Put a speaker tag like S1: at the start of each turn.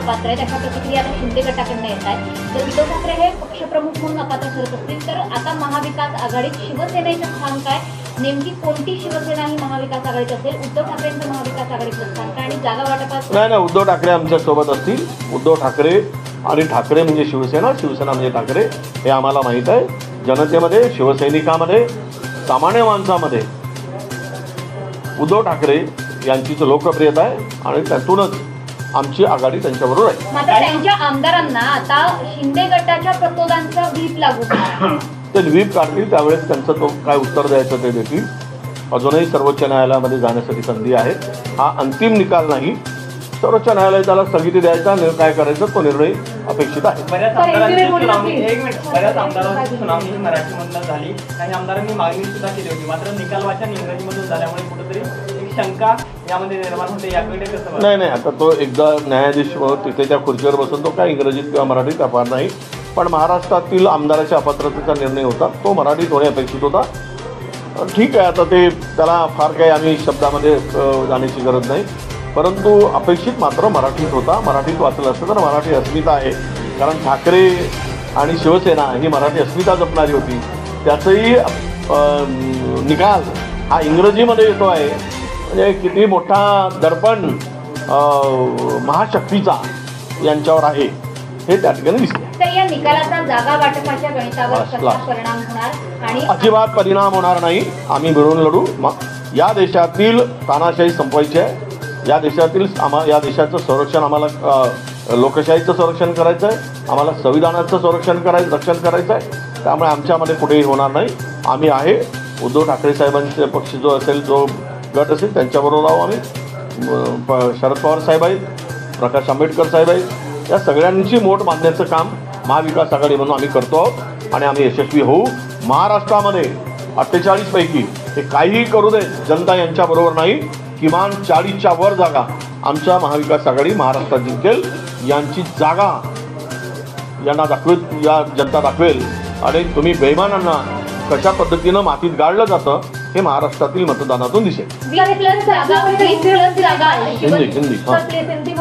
S1: अपात्र आहेत अशा प्रतिक्रिया आता शिंदे गटाकडून येत आहेत. जर उद्धव ठाकरे हे पक्षप्रमुख म्हणून अपात्र ठरत असतील तर आता महाविकास आघाडीत शिवसेनेचं स्थान काय, नेमकी कोणती शिवसेना ही महाविकास आघाडीत असेल, उद्धव ठाकरेंचं महाविकास आघाडीचं स्थान काय आणि जागा वाटपात?
S2: नाही, उद्धव ठाकरे आमच्या सोबत असतील. उद्धव ठाकरे आणि ठाकरे म्हणजे शिवसेना, शिवसेना म्हणजे ठाकरे हे आम्हाला माहीत आहे. जनतेमध्ये, शिवसैनिकामध्ये, सामान्य माणसामध्ये उद्धव ठाकरे यांचीच लोकप्रियता आहे आणि त्यातूनच आमची आघाडी त्यांच्याबरोबर आहे.
S1: मात्र त्यांच्या आमदारांना आता शिंदे गटाच्या प्रतोदांचा व्हीप लागू होणार.
S2: ते व्हीप काढतील त्यावेळेस त्यांचं तो काय उत्तर द्यायचं ते देतील. अजूनही सर्वोच्च न्यायालयामध्ये जाण्यासाठी संधी आहे. हा अंतिम निकाल नाही. सर्वोच्च न्यायालय त्याला स्थगिती द्यायचा, काय करायचं तो निर्णय अपेक्षित आहे.
S3: बऱ्याच आमदारांची सुनावणी मराठीमधून झाली. काही आमदारांनी मागणी सुद्धा केली होती, मात्र निकाल वाचन इंग्रजीमधून झाल्यामुळे कुठेतरी एक शंका यामध्ये निर्माण होते. याकडे कसं?
S2: नाही, आता तो एकदा न्यायाधीश तिथे त्या खुर्चीवर बसून तो काय इंग्रजीत किंवा मराठीत अपार नाही, पण महाराष्ट्रातील आमदाराच्या अपात्रतेचा निर्णय होता तो मराठीत होणे अपेक्षित होता. ठीक आहे, आता ते त्याला फार काही आम्ही शब्दामध्ये जाण्याची गरज नाही, परंतु अपेक्षित मात्र मराठीत होता. मराठीत वाचलं असतं तर मराठी अस्मिता आहे, कारण ठाकरे आणि शिवसेना ही मराठी अस्मिता जपणारी होती. त्याचंही निकाल हा इंग्रजीमध्ये येतो आहे, म्हणजे किती मोठा दर्पण महाशक्तीचा यांच्यावर आहे हे त्या ठिकाणी दिसते.
S1: तर या निकालाचा जागा वाटपाच्या गणितावर कसा परिणाम होणार? आणि
S2: अजिबात परिणाम होणार नाही. आम्ही मिळून लढू. या देशातील तानाशाही संपवायची आहे. या देशाचं संरक्षण आम्हाला लोकशाहीचं संरक्षण करायचं आहे, आम्हाला संविधानाचं रक्षण करायचं आहे. त्यामुळे आमच्यामध्ये कुठेही होणार नाही. आम्ही आहे. उद्धव ठाकरे साहेबांचे पक्ष जो असेल, जो गट असेल त्यांच्याबरोबर आहो आम्ही. शरद पवार साहेब आहेत, प्रकाश आंबेडकर साहेब आहेत. या सगळ्यांची मोठ बांधण्याचं काम महाविकास आघाडी म्हणून आम्ही करतो आहोत आणि आम्ही यशस्वी होऊ. महाराष्ट्रामध्ये 48 पैकी हे काहीही करू दे, जनता यांच्याबरोबर नाही. किमान 40च्या वर जागा आमच्या महाविकास आघाडी महाराष्ट्रात जिंकेल. यांची जागा या जनता दाखवेल आणि तुम्ही बेईमानांना कशा पद्धतीनं मातीत गाडलं जातं हे महाराष्ट्रातील मतदानातून दिसेल.
S1: हिंदी